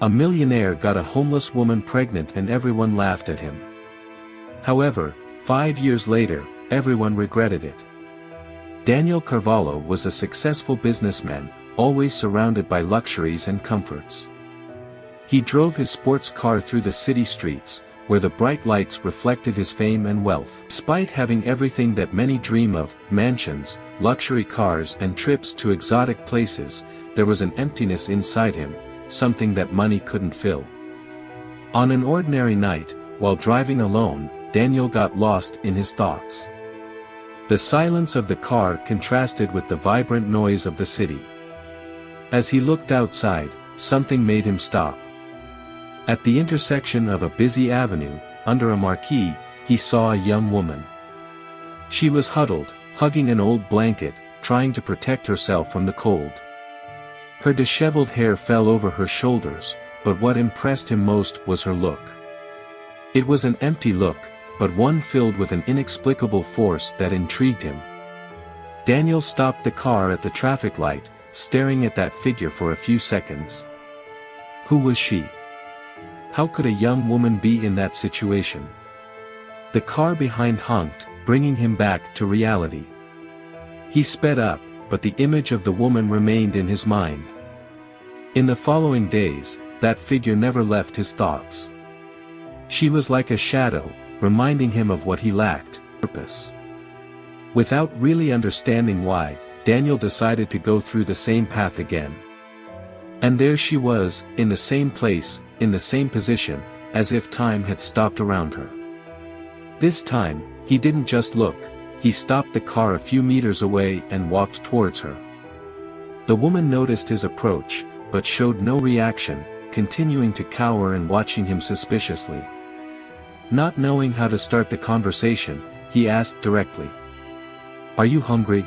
A millionaire got a homeless woman pregnant and everyone laughed at him. However, 5 years later, everyone regretted it. Daniel Carvalho was a successful businessman, always surrounded by luxuries and comforts. He drove his sports car through the city streets, where the bright lights reflected his fame and wealth. Despite having everything that many dream of, mansions, luxury cars and trips to exotic places, there was an emptiness inside him, something that money couldn't fill. On an ordinary night, while driving alone, Daniel got lost in his thoughts. The silence of the car contrasted with the vibrant noise of the city. As he looked outside, something made him stop. At the intersection of a busy avenue, under a marquee, he saw a young woman. She was huddled, hugging an old blanket, trying to protect herself from the cold. Her disheveled hair fell over her shoulders, but what impressed him most was her look. It was an empty look, but one filled with an inexplicable force that intrigued him. Daniel stopped the car at the traffic light, staring at that figure for a few seconds. Who was she? How could a young woman be in that situation? The car behind honked, bringing him back to reality. He sped up, but the image of the woman remained in his mind. In the following days, that figure never left his thoughts. She was like a shadow, reminding him of what he lacked, purpose. Without really understanding why, Daniel decided to go through the same path again. And there she was, in the same place, in the same position, as if time had stopped around her. This time, he didn't just look, he stopped the car a few meters away and walked towards her. The woman noticed his approach, but showed no reaction, continuing to cower and watching him suspiciously. Not knowing how to start the conversation, he asked directly, "Are you hungry?"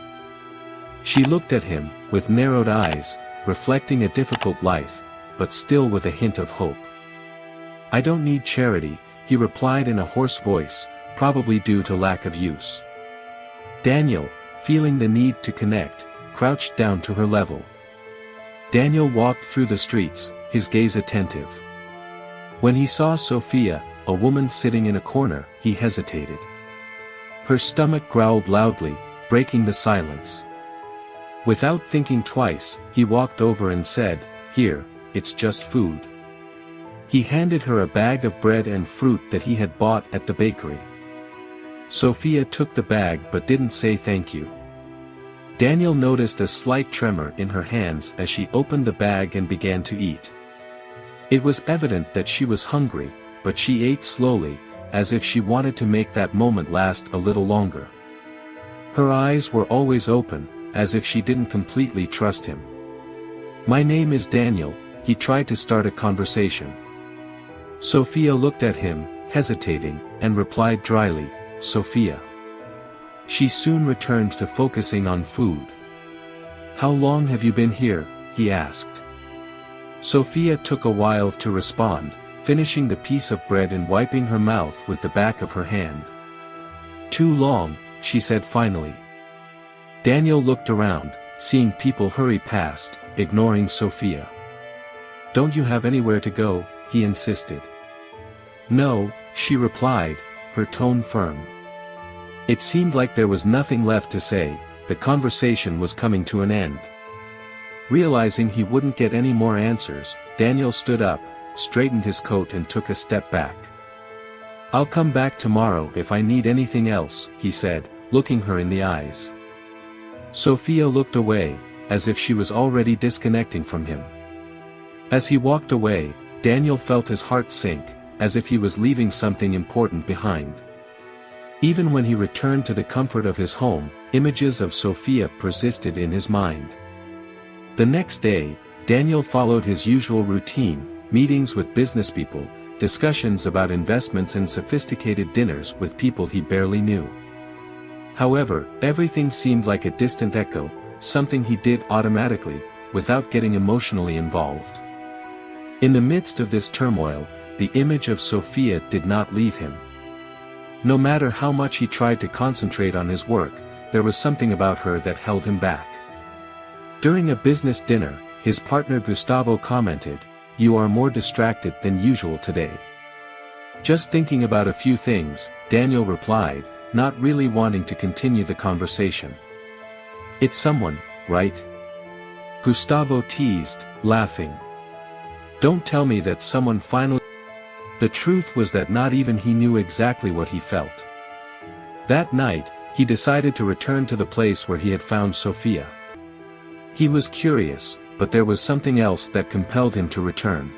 She looked at him, with narrowed eyes, reflecting a difficult life, but still with a hint of hope. "I don't need charity," he replied in a hoarse voice, probably due to lack of use. Daniel, feeling the need to connect, crouched down to her level. Daniel walked through the streets, his gaze attentive. When he saw Sophia, a woman sitting in a corner, he hesitated. Her stomach growled loudly, breaking the silence. Without thinking twice, he walked over and said, "Here, it's just food." He handed her a bag of bread and fruit that he had bought at the bakery. Sophia took the bag but didn't say thank you. Daniel noticed a slight tremor in her hands as she opened the bag and began to eat. It was evident that she was hungry, but she ate slowly, as if she wanted to make that moment last a little longer. Her eyes were always open, as if she didn't completely trust him. "My name is Daniel," he tried to start a conversation. Sophia looked at him, hesitating, and replied dryly, "Sophia." She soon returned to focusing on food. "How long have you been here?" he asked. Sophia took a while to respond, finishing the piece of bread and wiping her mouth with the back of her hand. "Too long," she said finally. Daniel looked around, seeing people hurry past, ignoring Sophia. "Don't you have anywhere to go?" he insisted. "No," she replied, her tone firm. It seemed like there was nothing left to say, the conversation was coming to an end. Realizing he wouldn't get any more answers, Daniel stood up, straightened his coat and took a step back. "I'll come back tomorrow if I need anything else," he said, looking her in the eyes. Sophia looked away, as if she was already disconnecting from him. As he walked away, Daniel felt his heart sink, as if he was leaving something important behind. Even when he returned to the comfort of his home, images of Sophia persisted in his mind. The next day, Daniel followed his usual routine, meetings with businesspeople, discussions about investments and sophisticated dinners with people he barely knew. However, everything seemed like a distant echo, something he did automatically, without getting emotionally involved. In the midst of this turmoil, the image of Sophia did not leave him. No matter how much he tried to concentrate on his work, there was something about her that held him back. During a business dinner, his partner Gustavo commented, you are more distracted than usual today. Just thinking about a few things, Daniel replied, not really wanting to continue the conversation. It's someone, right? Gustavo teased, laughing. Don't tell me that someone finally... The truth was that not even he knew exactly what he felt. That night, he decided to return to the place where he had found Sophia. He was curious, but there was something else that compelled him to return.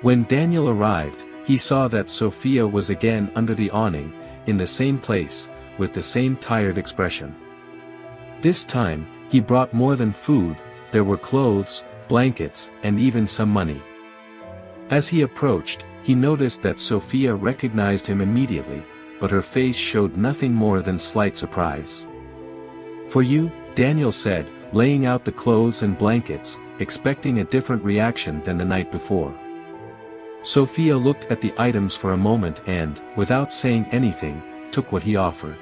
When Daniel arrived, he saw that Sophia was again under the awning, in the same place, with the same tired expression. This time, he brought more than food, there were clothes, blankets, and even some money. As he approached, he noticed that Sophia recognized him immediately, but her face showed nothing more than slight surprise. "For you," Daniel said, laying out the clothes and blankets, expecting a different reaction than the night before. Sophia looked at the items for a moment and, without saying anything, took what he offered.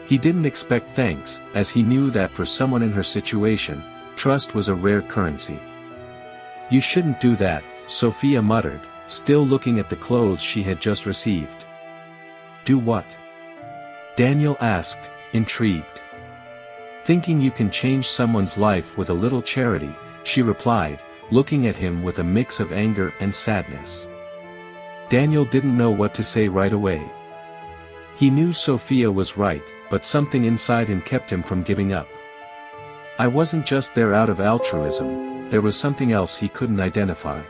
He didn't expect thanks, as he knew that for someone in her situation, trust was a rare currency. "You shouldn't do that," Sophia muttered, still looking at the clothes she had just received. "Do what?" Daniel asked, intrigued. "Thinking you can change someone's life with a little charity," she replied, looking at him with a mix of anger and sadness. Daniel didn't know what to say right away. He knew Sophia was right, but something inside him kept him from giving up. "I wasn't just there out of altruism, there was something else he couldn't identify."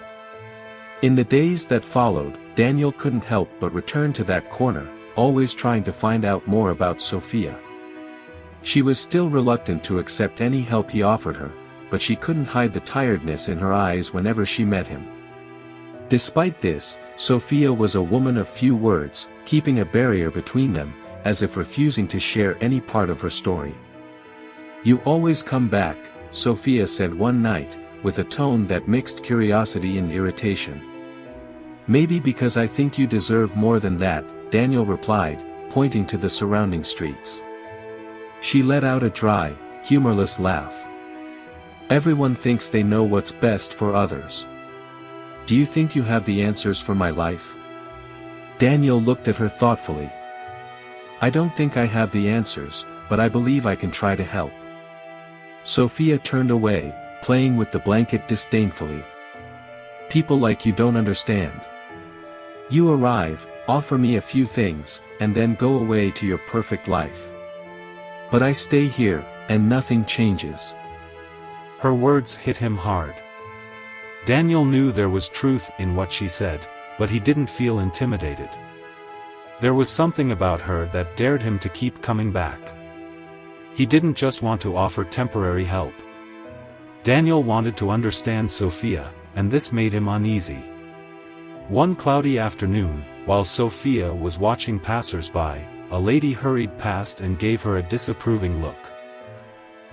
In the days that followed, Daniel couldn't help but return to that corner, always trying to find out more about Sophia. She was still reluctant to accept any help he offered her, but she couldn't hide the tiredness in her eyes whenever she met him. Despite this, Sophia was a woman of few words, keeping a barrier between them, as if refusing to share any part of her story. "You always come back," Sophia said one night, with a tone that mixed curiosity and irritation. "Maybe because I think you deserve more than that," Daniel replied, pointing to the surrounding streets. She let out a dry, humorless laugh. "Everyone thinks they know what's best for others. Do you think you have the answers for my life?" Daniel looked at her thoughtfully. "I don't think I have the answers, but I believe I can try to help." Sophia turned away, playing with the blanket disdainfully. "People like you don't understand. You arrive, offer me a few things, and then go away to your perfect life. But I stay here, and nothing changes." Her words hit him hard. Daniel knew there was truth in what she said, but he didn't feel intimidated. There was something about her that dared him to keep coming back. He didn't just want to offer temporary help. Daniel wanted to understand Sophia, and this made him uneasy. One cloudy afternoon, while Sophia was watching passers-by, a lady hurried past and gave her a disapproving look.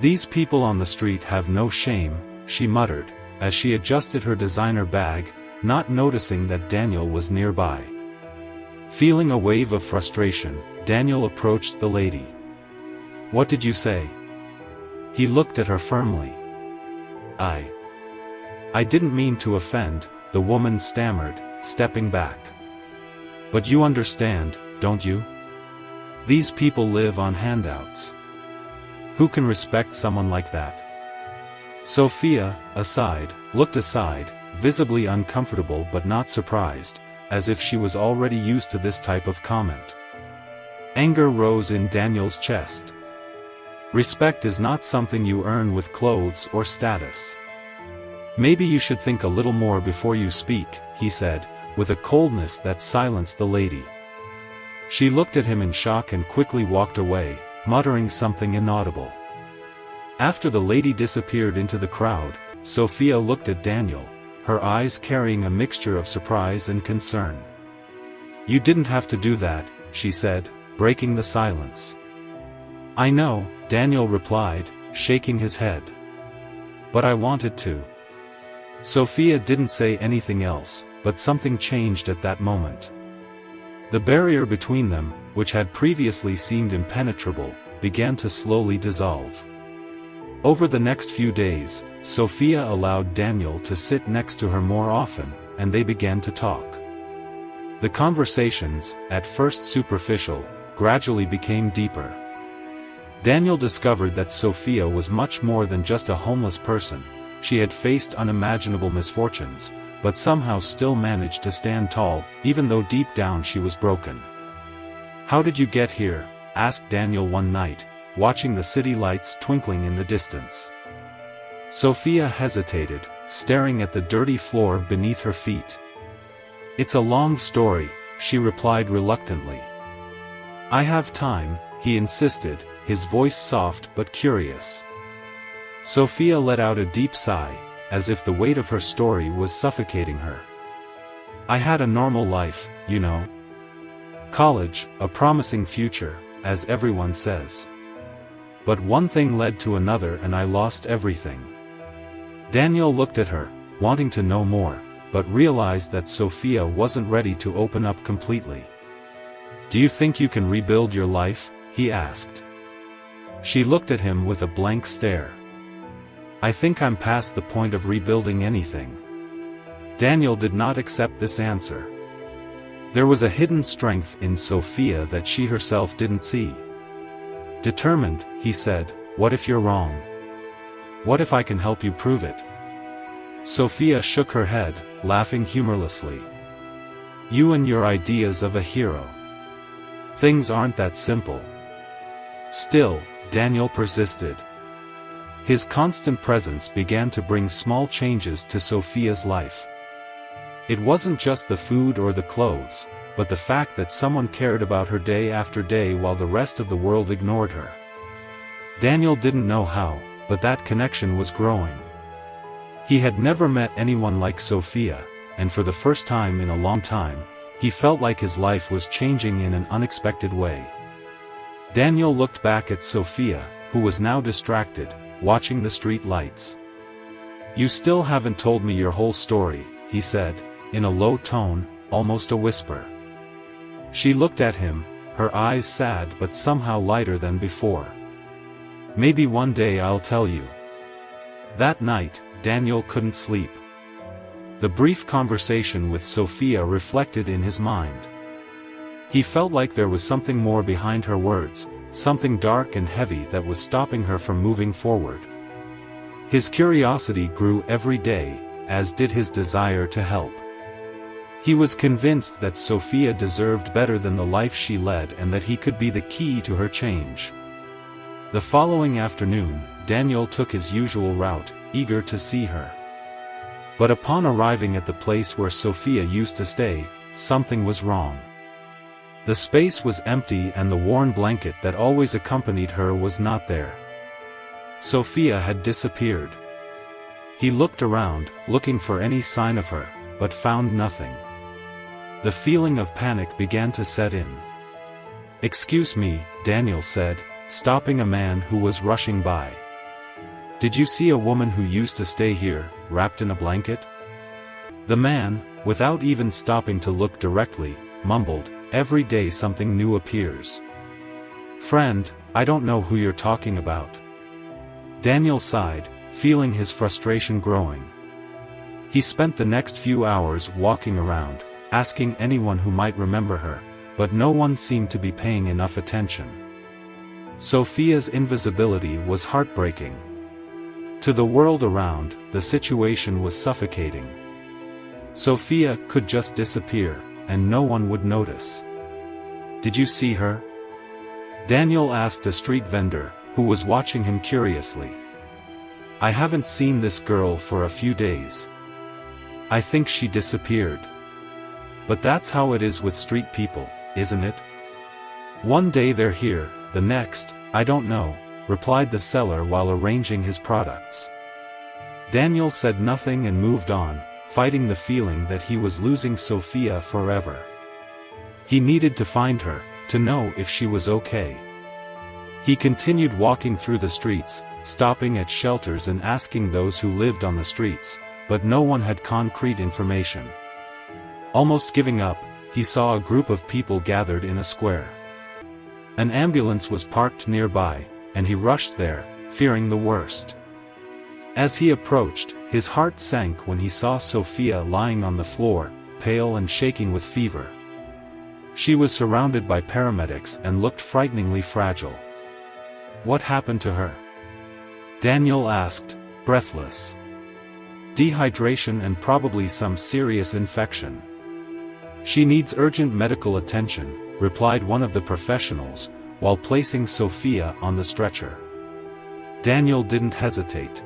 "These people on the street have no shame," she muttered, as she adjusted her designer bag, not noticing that Daniel was nearby. Feeling a wave of frustration, Daniel approached the lady. "What did you say?" He looked at her firmly. I didn't mean to offend," the woman stammered, stepping back. "But you understand, don't you? These people live on handouts. Who can respect someone like that?" Sophia, looked aside, visibly uncomfortable but not surprised, as if she was already used to this type of comment. Anger rose in Daniel's chest. "Respect is not something you earn with clothes or status. Maybe you should think a little more before you speak," he said, with a coldness that silenced the lady. She looked at him in shock and quickly walked away, muttering something inaudible. After the lady disappeared into the crowd, Sophia looked at Daniel, her eyes carrying a mixture of surprise and concern. "You didn't have to do that," she said, breaking the silence. "I know," Daniel replied, shaking his head. "But I wanted to." Sophia didn't say anything else, but something changed at that moment. The barrier between them, which had previously seemed impenetrable, began to slowly dissolve. Over the next few days, Sophia allowed Daniel to sit next to her more often, and they began to talk. The conversations, at first superficial, gradually became deeper. Daniel discovered that Sophia was much more than just a homeless person. She had faced unimaginable misfortunes, but somehow still managed to stand tall, even though deep down she was broken. "How did you get here?" asked Daniel one night, watching the city lights twinkling in the distance. Sophia hesitated, staring at the dirty floor beneath her feet. "It's a long story," she replied reluctantly. "I have time," he insisted, his voice soft but curious. Sophia let out a deep sigh, as if the weight of her story was suffocating her. "I had a normal life, you know. College, a promising future, as everyone says. But one thing led to another and I lost everything." Daniel looked at her, wanting to know more, but realized that Sophia wasn't ready to open up completely. "Do you think you can rebuild your life?" he asked. She looked at him with a blank stare. "I think I'm past the point of rebuilding anything." Daniel did not accept this answer. There was a hidden strength in Sophia that she herself didn't see. Determined, he said, "What if you're wrong? What if I can help you prove it?" Sophia shook her head, laughing humorlessly. "You and your ideas of a hero. Things aren't that simple." Still, Daniel persisted. His constant presence began to bring small changes to Sophia's life. It wasn't just the food or the clothes, but the fact that someone cared about her day after day while the rest of the world ignored her. Daniel didn't know how, but that connection was growing. He had never met anyone like Sophia, and for the first time in a long time, he felt like his life was changing in an unexpected way. Daniel looked back at Sophia, who was now distracted, watching the street lights. "You still haven't told me your whole story," he said, in a low tone, almost a whisper. She looked at him, her eyes sad but somehow lighter than before. "Maybe one day I'll tell you." That night, Daniel couldn't sleep. The brief conversation with Sophia reflected in his mind. He felt like there was something more behind her words, something dark and heavy that was stopping her from moving forward. His curiosity grew every day, as did his desire to help. He was convinced that Sophia deserved better than the life she led and that he could be the key to her change. The following afternoon, Daniel took his usual route, eager to see her. But upon arriving at the place where Sophia used to stay, something was wrong. The space was empty and the worn blanket that always accompanied her was not there. Sophia had disappeared. He looked around, looking for any sign of her, but found nothing. The feeling of panic began to set in. "Excuse me," Daniel said, stopping a man who was rushing by. "Did you see a woman who used to stay here, wrapped in a blanket?" The man, without even stopping to look directly, mumbled, "Every day something new appears. Friend, I don't know who you're talking about." Daniel sighed, feeling his frustration growing. He spent the next few hours walking around, asking anyone who might remember her, but no one seemed to be paying enough attention. Sophia's invisibility was heartbreaking. To the world around, the situation was suffocating. Sophia could just disappear, and no one would notice. "Did you see her?" Daniel asked a street vendor, who was watching him curiously. "I haven't seen this girl for a few days. I think she disappeared." But that's how it is with street people, isn't it? One day they're here, the next, I don't know, replied the seller while arranging his products. Daniel said nothing and moved on, fighting the feeling that he was losing Sophia forever. He needed to find her, to know if she was okay. He continued walking through the streets, stopping at shelters and asking those who lived on the streets, but no one had concrete information. Almost giving up, he saw a group of people gathered in a square. An ambulance was parked nearby, and he rushed there, fearing the worst. As he approached, his heart sank when he saw Sophia lying on the floor, pale and shaking with fever. She was surrounded by paramedics and looked frighteningly fragile. What happened to her? Daniel asked, breathless. Dehydration and probably some serious infection. She needs urgent medical attention, replied one of the professionals, while placing Sophia on the stretcher. Daniel didn't hesitate.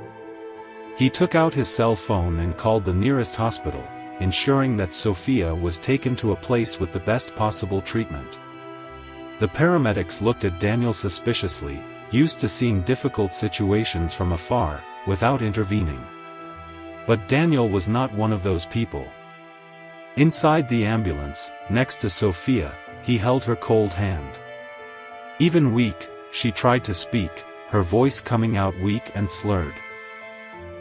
He took out his cell phone and called the nearest hospital, ensuring that Sophia was taken to a place with the best possible treatment. The paramedics looked at Daniel suspiciously, used to seeing difficult situations from afar, without intervening. But Daniel was not one of those people. Inside the ambulance, next to Sophia, he held her cold hand. Even weak, she tried to speak, her voice coming out weak and slurred.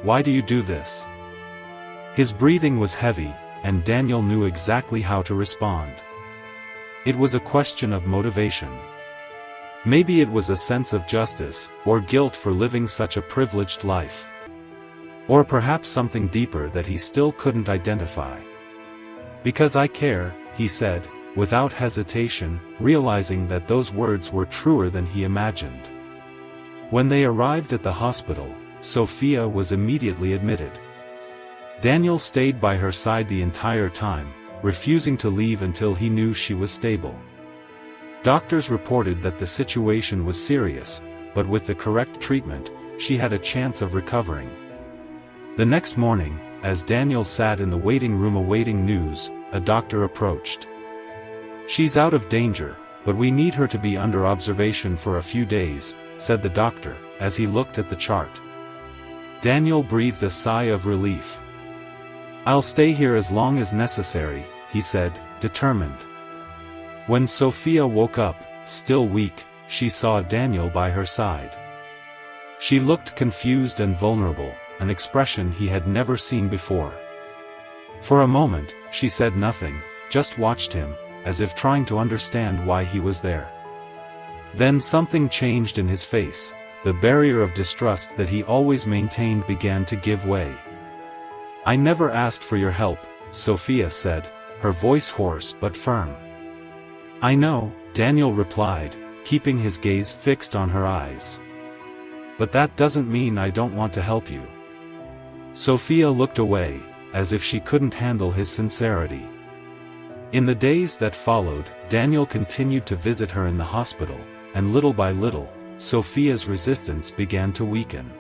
Why do you do this? His breathing was heavy, and Daniel knew exactly how to respond. It was a question of motivation. Maybe it was a sense of justice, or guilt for living such a privileged life. Or perhaps something deeper that he still couldn't identify. Because I care, he said, without hesitation, realizing that those words were truer than he imagined. When they arrived at the hospital, Sophia was immediately admitted. Daniel stayed by her side the entire time, refusing to leave until he knew she was stable. Doctors reported that the situation was serious, but with the correct treatment, she had a chance of recovering. The next morning, as Daniel sat in the waiting room awaiting news, a doctor approached. She's out of danger, but we need her to be under observation for a few days, said the doctor, as he looked at the chart. Daniel breathed a sigh of relief. I'll stay here as long as necessary, he said, determined. When Sophia woke up, still weak, she saw Daniel by her side. She looked confused and vulnerable, an expression he had never seen before. For a moment, she said nothing, just watched him, as if trying to understand why he was there. Then something changed in his face. The barrier of distrust that he always maintained began to give way. I never asked for your help, Sophia said, her voice hoarse but firm. I know, Daniel replied, keeping his gaze fixed on her eyes. But that doesn't mean I don't want to help you. Sophia looked away, as if she couldn't handle his sincerity. In the days that followed, Daniel continued to visit her in the hospital, and little by little, Sophia's resistance began to weaken.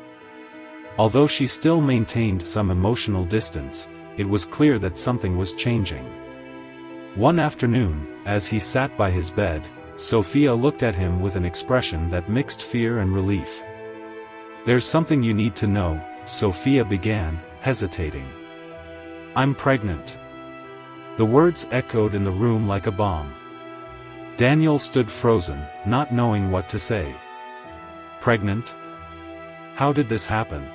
Although she still maintained some emotional distance, it was clear that something was changing. One afternoon, as he sat by his bed, Sophia looked at him with an expression that mixed fear and relief. There's something you need to know, Sophia began, hesitating. I'm pregnant. The words echoed in the room like a bomb. Daniel stood frozen, not knowing what to say. Pregnant? How did this happen?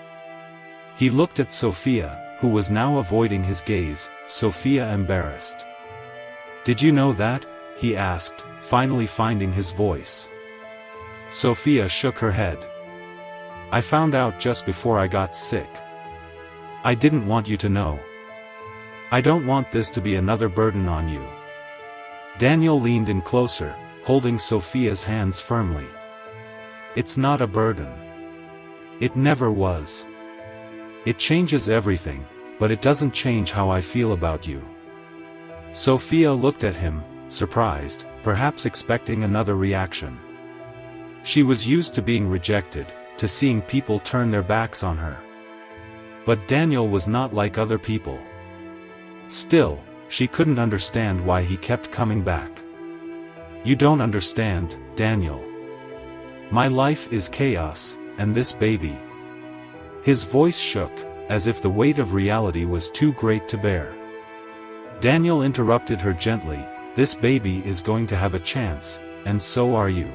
He looked at Sophia, who was now avoiding his gaze, Sophia embarrassed. Did you know that? He asked, finally finding his voice. Sophia shook her head. I found out just before I got sick. I didn't want you to know. I don't want this to be another burden on you. Daniel leaned in closer, holding Sophia's hands firmly. It's not a burden. It never was. It changes everything, but it doesn't change how I feel about you. Sophia looked at him, surprised, perhaps expecting another reaction. She was used to being rejected, to seeing people turn their backs on her. But Daniel was not like other people. Still, she couldn't understand why he kept coming back. You don't understand, Daniel. My life is chaos, and this baby. His voice shook, as if the weight of reality was too great to bear. Daniel interrupted her gently, this baby is going to have a chance, and so are you.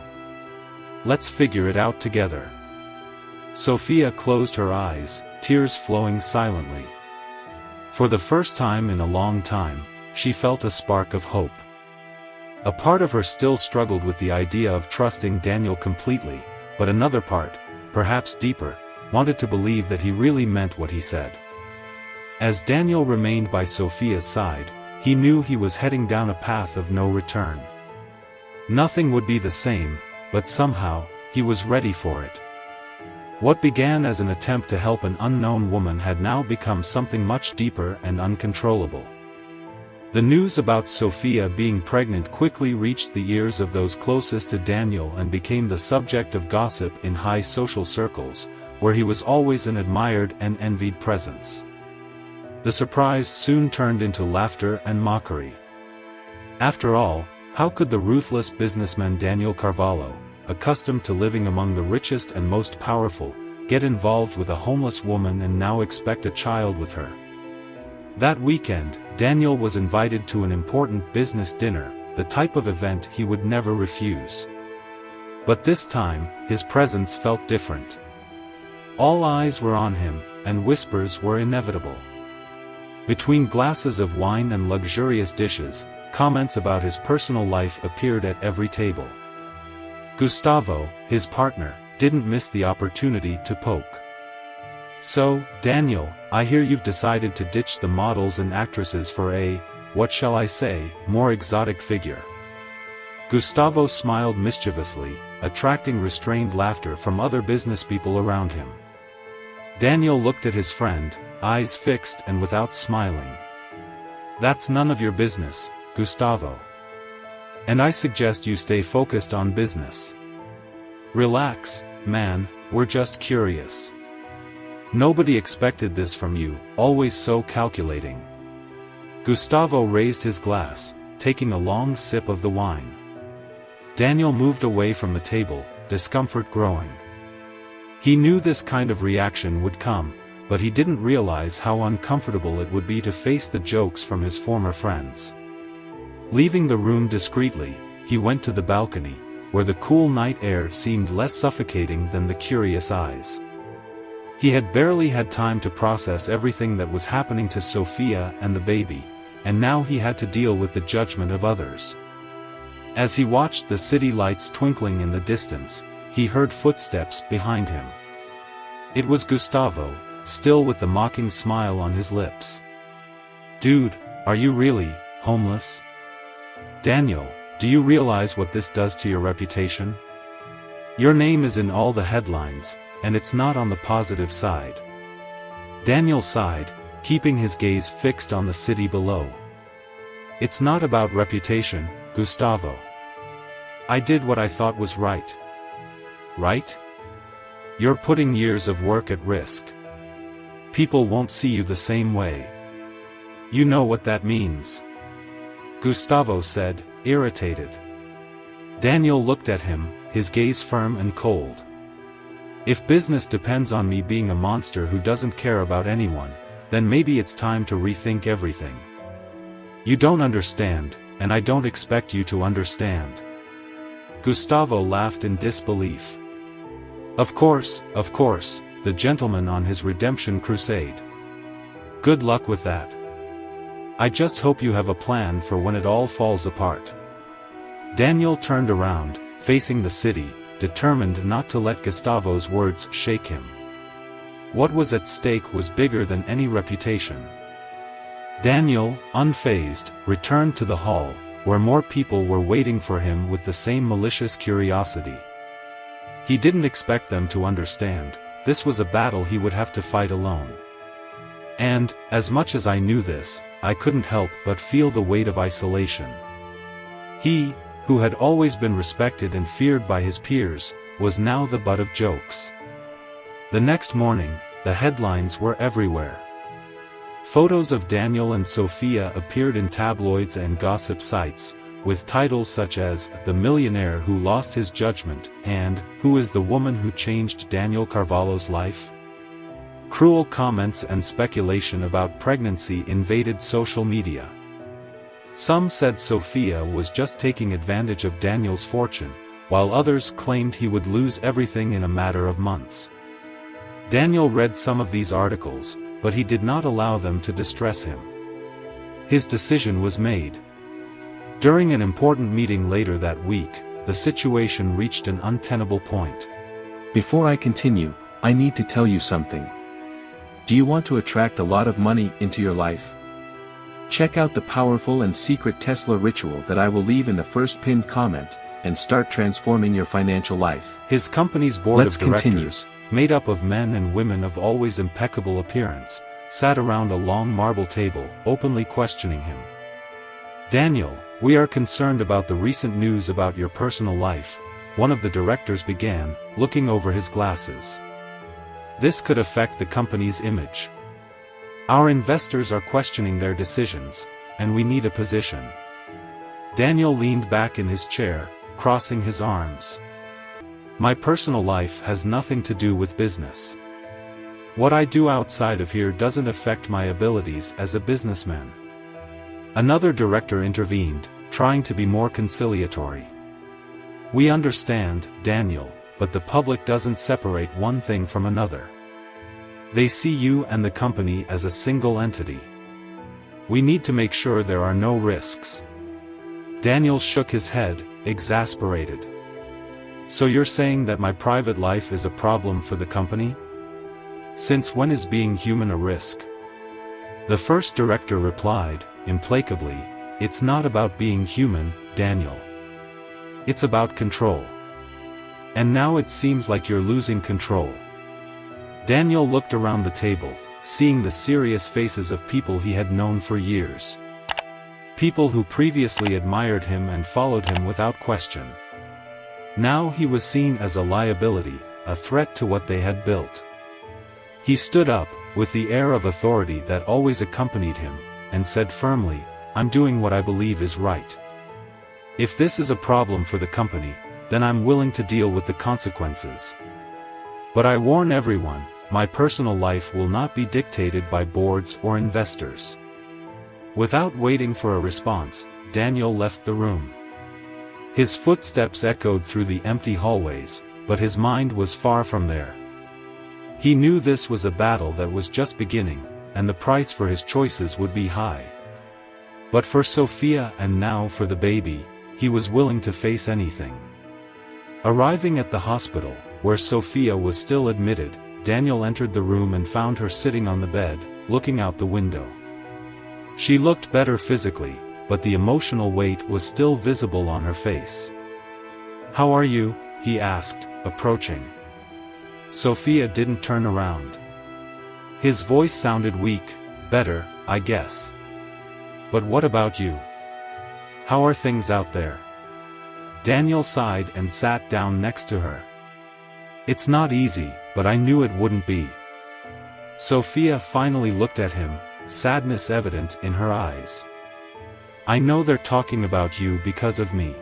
Let's figure it out together. Sophia closed her eyes, tears flowing silently. For the first time in a long time, she felt a spark of hope. A part of her still struggled with the idea of trusting Daniel completely, but another part, perhaps deeper, wanted to believe that he really meant what he said. As Daniel remained by Sophia's side, he knew he was heading down a path of no return. Nothing would be the same, but somehow, he was ready for it. What began as an attempt to help an unknown woman had now become something much deeper and uncontrollable. The news about Sophia being pregnant quickly reached the ears of those closest to Daniel and became the subject of gossip in high social circles, where he was always an admired and envied presence. The surprise soon turned into laughter and mockery. After all, how could the ruthless businessman Daniel Carvalho, accustomed to living among the richest and most powerful, get involved with a homeless woman and now expect a child with her? That weekend, Daniel was invited to an important business dinner, the type of event he would never refuse. But this time, his presence felt different. All eyes were on him, and whispers were inevitable. Between glasses of wine and luxurious dishes, comments about his personal life appeared at every table. Gustavo, his partner, didn't miss the opportunity to poke. "So, Daniel, I hear you've decided to ditch the models and actresses for a, what shall I say, more exotic figure." Gustavo smiled mischievously, attracting restrained laughter from other businesspeople around him. Daniel looked at his friend, eyes fixed and without smiling. "That's none of your business, Gustavo. And I suggest you stay focused on business. Relax, man, we're just curious. Nobody expected this from you, always so calculating." Gustavo raised his glass, taking a long sip of the wine. Daniel moved away from the table, discomfort growing. He knew this kind of reaction would come, but he didn't realize how uncomfortable it would be to face the jokes from his former friends. Leaving the room discreetly, he went to the balcony, where the cool night air seemed less suffocating than the curious eyes. He had barely had time to process everything that was happening to Sophia and the baby, and now he had to deal with the judgment of others. As he watched the city lights twinkling in the distance, he heard footsteps behind him. It was Gustavo, still with the mocking smile on his lips. "Dude, are you really homeless? Daniel, do you realize what this does to your reputation? Your name is in all the headlines, and it's not on the positive side." Daniel sighed, keeping his gaze fixed on the city below. "It's not about reputation, Gustavo. I did what I thought was right." "Right? You're putting years of work at risk. People won't see you the same way. You know what that means," Gustavo said, irritated. Daniel looked at him, his gaze firm and cold. "If business depends on me being a monster who doesn't care about anyone, then maybe it's time to rethink everything. You don't understand, and I don't expect you to understand." Gustavo laughed in disbelief. Of course, the gentleman on his redemption crusade. Good luck with that. I just hope you have a plan for when it all falls apart." Daniel turned around, facing the city, determined not to let Gustavo's words shake him. What was at stake was bigger than any reputation. Daniel, unfazed, returned to the hall, where more people were waiting for him with the same malicious curiosity. He didn't expect them to understand, this was a battle he would have to fight alone. And, as much as I knew this, I couldn't help but feel the weight of isolation. He, who had always been respected and feared by his peers, was now the butt of jokes. The next morning, the headlines were everywhere. Photos of Daniel and Sophia appeared in tabloids and gossip sites, with titles such as "The Millionaire Who Lost His Judgment" and "Who is the Woman Who Changed Daniel Carvalho's Life?" Cruel comments and speculation about pregnancy invaded social media. Some said Sophia was just taking advantage of Daniel's fortune, while others claimed he would lose everything in a matter of months. Daniel read some of these articles, but he did not allow them to distress him. His decision was made. During an important meeting later that week, the situation reached an untenable point. Before I continue, I need to tell you something. Do you want to attract a lot of money into your life? Check out the powerful and secret Tesla ritual that I will leave in the first pinned comment, and start transforming your financial life. His company's board Let's of directors, continue. made up of men and women of always impeccable appearance, sat around a long marble table, openly questioning him. Daniel, we are concerned about the recent news about your personal life, one of the directors began, looking over his glasses. This could affect the company's image. Our investors are questioning their decisions, and we need a position. Daniel leaned back in his chair, crossing his arms. My personal life has nothing to do with business. What I do outside of here doesn't affect my abilities as a businessman. Another director intervened, trying to be more conciliatory. We understand, Daniel, but the public doesn't separate one thing from another. They see you and the company as a single entity. We need to make sure there are no risks. Daniel shook his head, exasperated. So you're saying that my private life is a problem for the company? Since when is being human a risk? The first director replied, implacably, it's not about being human, Daniel. It's about control. And now it seems like you're losing control. Daniel looked around the table, seeing the serious faces of people he had known for years. People who previously admired him and followed him without question. Now he was seen as a liability, a threat to what they had built. He stood up, with the air of authority that always accompanied him, and said firmly, I'm doing what I believe is right. If this is a problem for the company, then I'm willing to deal with the consequences. But I warn everyone, my personal life will not be dictated by boards or investors. Without waiting for a response, Daniel left the room. His footsteps echoed through the empty hallways, but his mind was far from there. He knew this was a battle that was just beginning, and the price for his choices would be high. But for Sophia and now for the baby, he was willing to face anything. Arriving at the hospital, where Sophia was still admitted, Daniel entered the room and found her sitting on the bed, looking out the window. She looked better physically, but the emotional weight was still visible on her face. How are you? He asked, approaching. Sophia didn't turn around. His voice sounded weak. Better, I guess. But what about you? How are things out there? Daniel sighed and sat down next to her. It's not easy, but I knew it wouldn't be. Sophia finally looked at him, sadness evident in her eyes. I know they're talking about you because of me.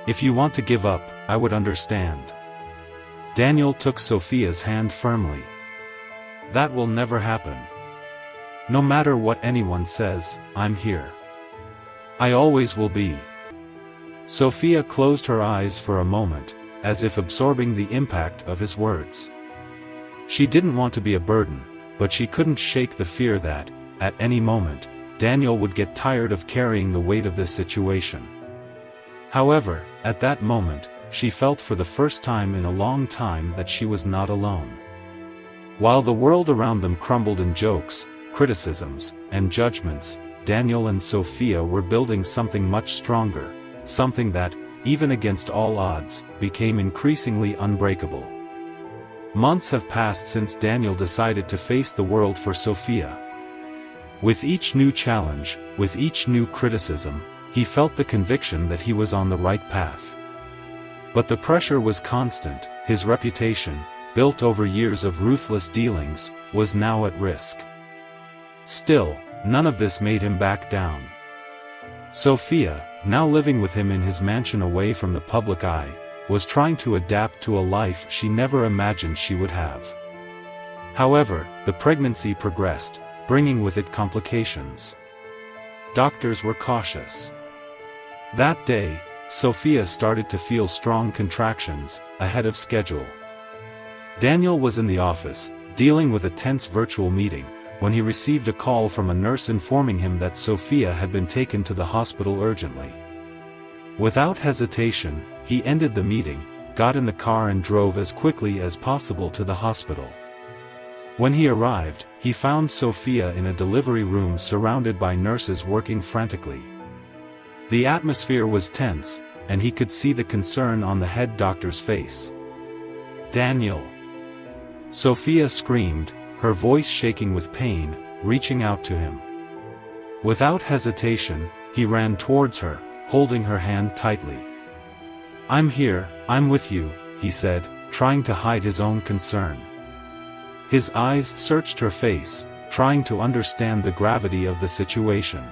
If you want to give up, I would understand. Daniel took Sophia's hand firmly. That will never happen. No matter what anyone says, I'm here. I always will be. Sophia closed her eyes for a moment, as if absorbing the impact of his words. She didn't want to be a burden, but she couldn't shake the fear that, at any moment, Daniel would get tired of carrying the weight of this situation. However, at that moment, she felt for the first time in a long time that she was not alone. While the world around them crumbled in jokes, criticisms, and judgments, Daniel and Sophia were building something much stronger, something that, even against all odds, became increasingly unbreakable. Months have passed since Daniel decided to face the world for Sophia. With each new challenge, with each new criticism, he felt the conviction that he was on the right path. But the pressure was constant. His reputation, built over years of ruthless dealings, was now at risk. Still, none of this made him back down. Sophia, now living with him in his mansion away from the public eye, was trying to adapt to a life she never imagined she would have. However, the pregnancy progressed, bringing with it complications. Doctors were cautious. That day, Sophia started to feel strong contractions, ahead of schedule. Daniel was in the office, dealing with a tense virtual meeting, when he received a call from a nurse informing him that Sophia had been taken to the hospital urgently. Without hesitation, he ended the meeting, got in the car and drove as quickly as possible to the hospital. When he arrived, he found Sophia in a delivery room surrounded by nurses working frantically. The atmosphere was tense, and he could see the concern on the head doctor's face. "Daniel!" Sophia screamed, her voice shaking with pain, reaching out to him. Without hesitation, he ran towards her, holding her hand tightly. "I'm here, I'm with you," he said, trying to hide his own concern. His eyes searched her face, trying to understand the gravity of the situation.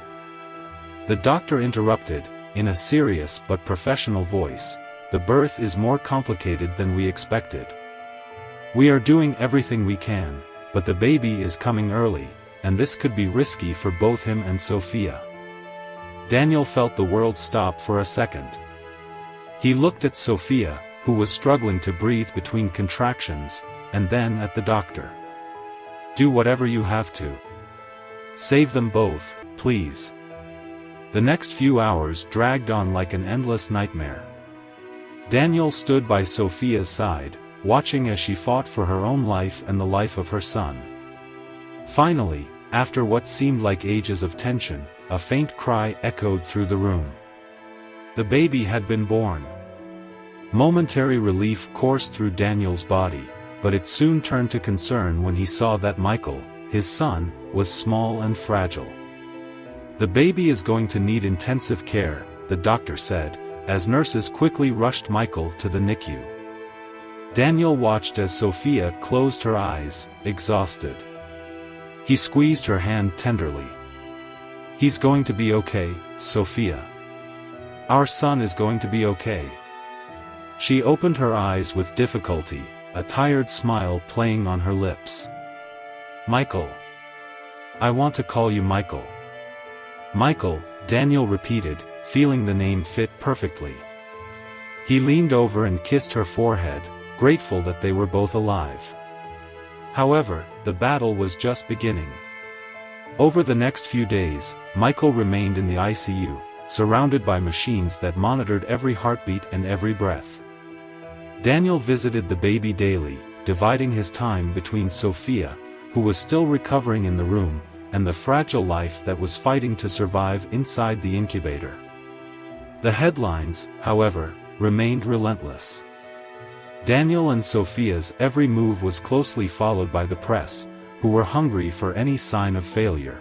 The doctor interrupted, in a serious but professional voice, "The birth is more complicated than we expected. We are doing everything we can, but the baby is coming early, and this could be risky for both him and Sophia." Daniel felt the world stop for a second. He looked at Sophia, who was struggling to breathe between contractions, and then at the doctor. "Do whatever you have to. Save them both, please." The next few hours dragged on like an endless nightmare. Daniel stood by Sophia's side, watching as she fought for her own life and the life of her son. Finally, after what seemed like ages of tension, a faint cry echoed through the room. The baby had been born. Momentary relief coursed through Daniel's body, but it soon turned to concern when he saw that Michael, his son, was small and fragile. "The baby is going to need intensive care," the doctor said, as nurses quickly rushed Michael to the NICU. Daniel watched as Sophia closed her eyes, exhausted. He squeezed her hand tenderly. "He's going to be okay, Sophia. Our son is going to be okay." She opened her eyes with difficulty, a tired smile playing on her lips. "Michael. I want to call you Michael." "Michael," Daniel repeated, feeling the name fit perfectly. He leaned over and kissed her forehead, grateful that they were both alive. However, the battle was just beginning. Over the next few days, Michael remained in the ICU, surrounded by machines that monitored every heartbeat and every breath. Daniel visited the baby daily, dividing his time between Sophia, who was still recovering in the room, and the fragile life that was fighting to survive inside the incubator. The headlines, however, remained relentless. Daniel and Sophia's every move was closely followed by the press, who were hungry for any sign of failure.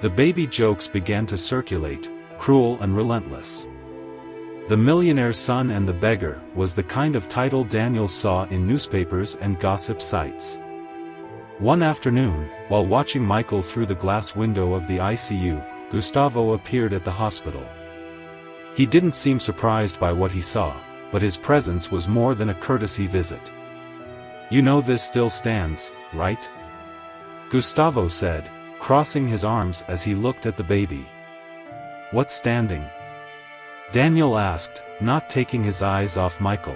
The baby jokes began to circulate, cruel and relentless. "The Millionaire's Son and the Beggar" was the kind of title Daniel saw in newspapers and gossip sites. One afternoon, while watching Michael through the glass window of the ICU, Gustavo appeared at the hospital. He didn't seem surprised by what he saw, but his presence was more than a courtesy visit. "You know this still stands, right?" Gustavo said, crossing his arms as he looked at the baby. "What's standing?" Daniel asked, not taking his eyes off Michael.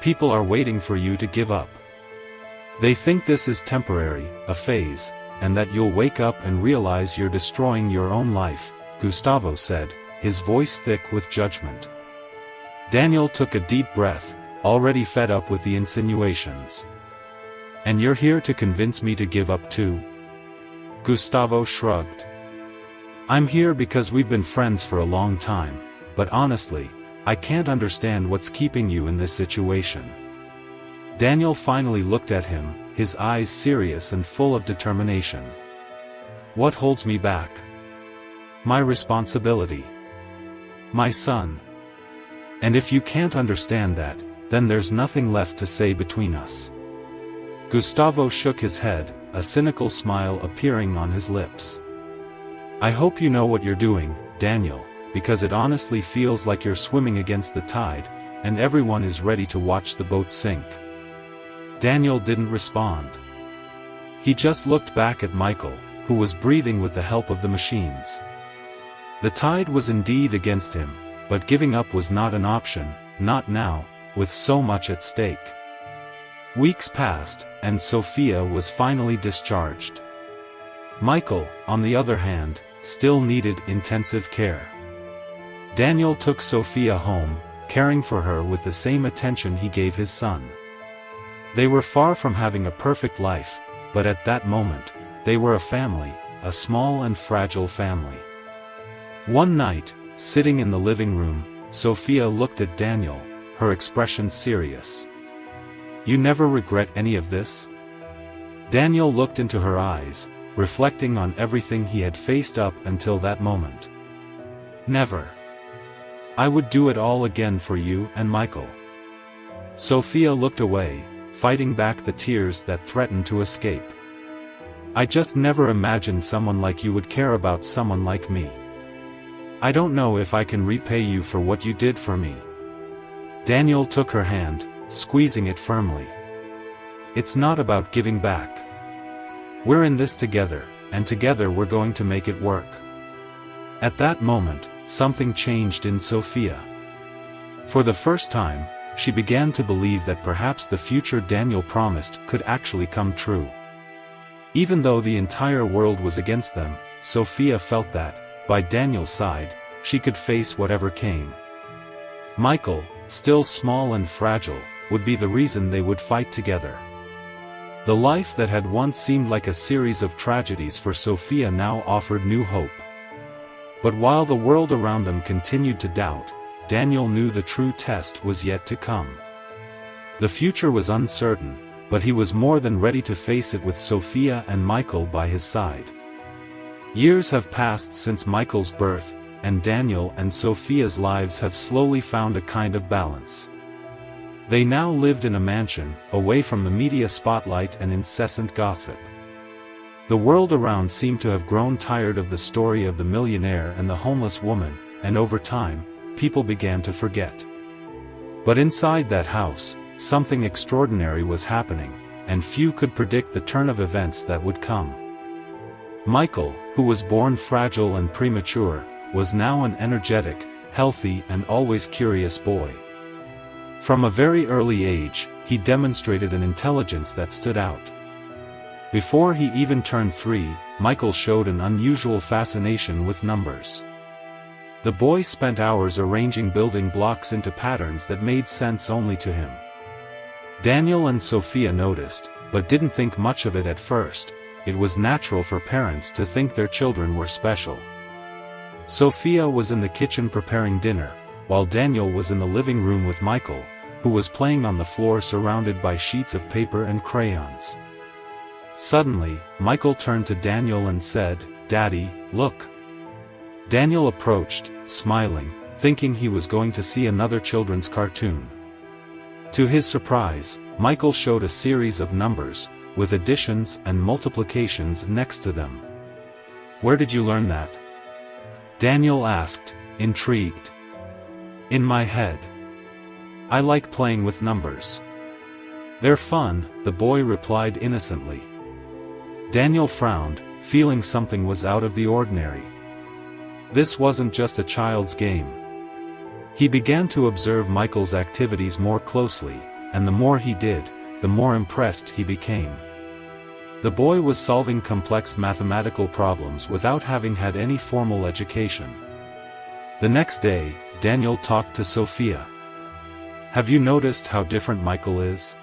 "People are waiting for you to give up. They think this is temporary, a phase, and that you'll wake up and realize you're destroying your own life," Gustavo said, his voice thick with judgment. Daniel took a deep breath, already fed up with the insinuations. "And you're here to convince me to give up too?" Gustavo shrugged. "I'm here because we've been friends for a long time, but honestly, I can't understand what's keeping you in this situation." Daniel finally looked at him, his eyes serious and full of determination. "What holds me back? My responsibility. My son. And if you can't understand that, then there's nothing left to say between us." Gustavo shook his head, a cynical smile appearing on his lips. "I hope you know what you're doing, Daniel, because it honestly feels like you're swimming against the tide, and everyone is ready to watch the boat sink." Daniel didn't respond. He just looked back at Michael, who was breathing with the help of the machines. The tide was indeed against him, but giving up was not an option, not now, with so much at stake. Weeks passed, and Sophia was finally discharged. Michael, on the other hand, still needed intensive care. Daniel took Sophia home, caring for her with the same attention he gave his son. They were far from having a perfect life, but at that moment, they were a family, a small and fragile family. One night, sitting in the living room, Sophia looked at Daniel, her expression serious. "You never regret any of this?" Daniel looked into her eyes, reflecting on everything he had faced up until that moment. "Never. I would do it all again for you and Michael." Sophia looked away, fighting back the tears that threatened to escape. "I just never imagined someone like you would care about someone like me. I don't know if I can repay you for what you did for me." Daniel took her hand, squeezing it firmly. "It's not about giving back. We're in this together, and together we're going to make it work." At that moment, something changed in Sophia. For the first time, she began to believe that perhaps the future Daniel promised could actually come true. Even though the entire world was against them, Sophia felt that, by Daniel's side, she could face whatever came. Michael, still small and fragile, would be the reason they would fight together. The life that had once seemed like a series of tragedies for Sophia now offered new hope. But while the world around them continued to doubt, Daniel knew the true test was yet to come. The future was uncertain, but he was more than ready to face it with Sophia and Michael by his side. Years have passed since Michael's birth, and Daniel and Sophia's lives have slowly found a kind of balance. They now lived in a mansion, away from the media spotlight and incessant gossip. The world around seemed to have grown tired of the story of the millionaire and the homeless woman, and over time, people began to forget. But inside that house, something extraordinary was happening, and few could predict the turn of events that would come. Michael, who was born fragile and premature, was now an energetic, healthy and always curious boy. From a very early age, he demonstrated an intelligence that stood out. Before he even turned 3, Michael showed an unusual fascination with numbers. The boy spent hours arranging building blocks into patterns that made sense only to him. Daniel and Sophia noticed, but didn't think much of it at first. It was natural for parents to think their children were special. Sophia was in the kitchen preparing dinner, while Daniel was in the living room with Michael, who was playing on the floor surrounded by sheets of paper and crayons. Suddenly, Michael turned to Daniel and said, "Daddy, look." Daniel approached, smiling, thinking he was going to see another children's cartoon. To his surprise, Michael showed a series of numbers, with additions and multiplications next to them. "Where did you learn that?" Daniel asked, intrigued. "In my head. I like playing with numbers. They're fun," the boy replied innocently. Daniel frowned, feeling something was out of the ordinary. This wasn't just a child's game. He began to observe Michael's activities more closely, and the more he did, the more impressed he became. The boy was solving complex mathematical problems without having had any formal education. The next day, Daniel talked to Sophia. "Have you noticed how different Michael is?"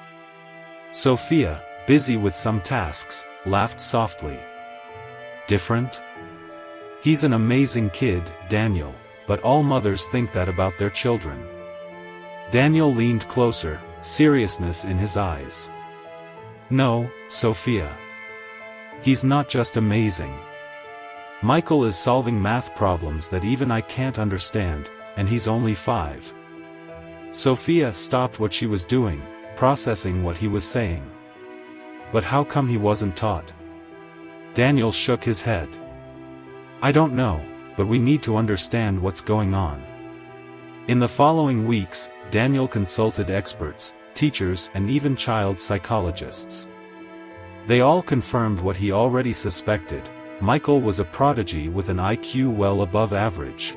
Sophia, busy with some tasks, laughed softly. "Different? He's an amazing kid, Daniel, but all mothers think that about their children." Daniel leaned closer, seriousness in his eyes. "No, Sophia. He's not just amazing. Michael is solving math problems that even I can't understand, and he's only 5. Sophia stopped what she was doing, processing what he was saying. "But how come he wasn't taught?" Daniel shook his head. "I don't know, but we need to understand what's going on." In the following weeks, Daniel consulted experts, teachers and even child psychologists. They all confirmed what he already suspected: Michael was a prodigy with an IQ well above average.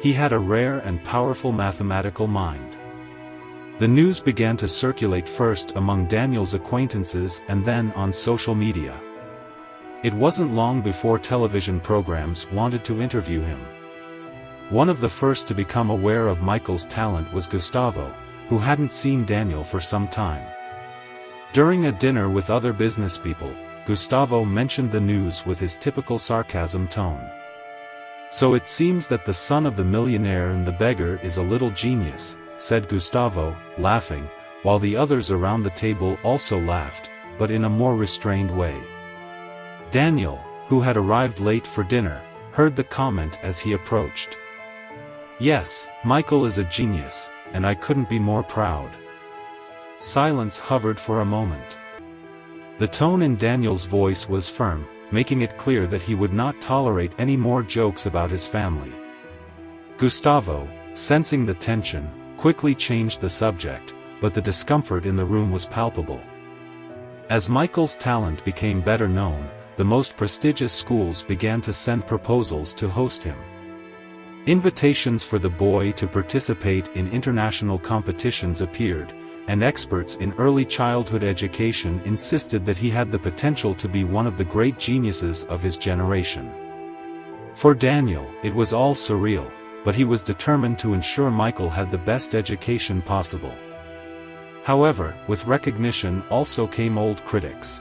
He had a rare and powerful mathematical mind. The news began to circulate first among Daniel's acquaintances and then on social media. It wasn't long before television programs wanted to interview him. One of the first to become aware of Michael's talent was Gustavo, who hadn't seen Daniel for some time. During a dinner with other businesspeople, Gustavo mentioned the news with his typical sarcasm tone. "So it seems that the son of the millionaire and the beggar is a little genius," said Gustavo, laughing, while the others around the table also laughed, but in a more restrained way. Daniel, who had arrived late for dinner, heard the comment as he approached. "Yes, Michael is a genius, and I couldn't be more proud." Silence hovered for a moment. The tone in Daniel's voice was firm, making it clear that he would not tolerate any more jokes about his family. Gustavo, sensing the tension, quickly changed the subject, but the discomfort in the room was palpable. As Michael's talent became better known, the most prestigious schools began to send proposals to host him. Invitations for the boy to participate in international competitions appeared, and experts in early childhood education insisted that he had the potential to be one of the great geniuses of his generation. For Daniel, it was all surreal, but he was determined to ensure Michael had the best education possible. However, with recognition also came old critics.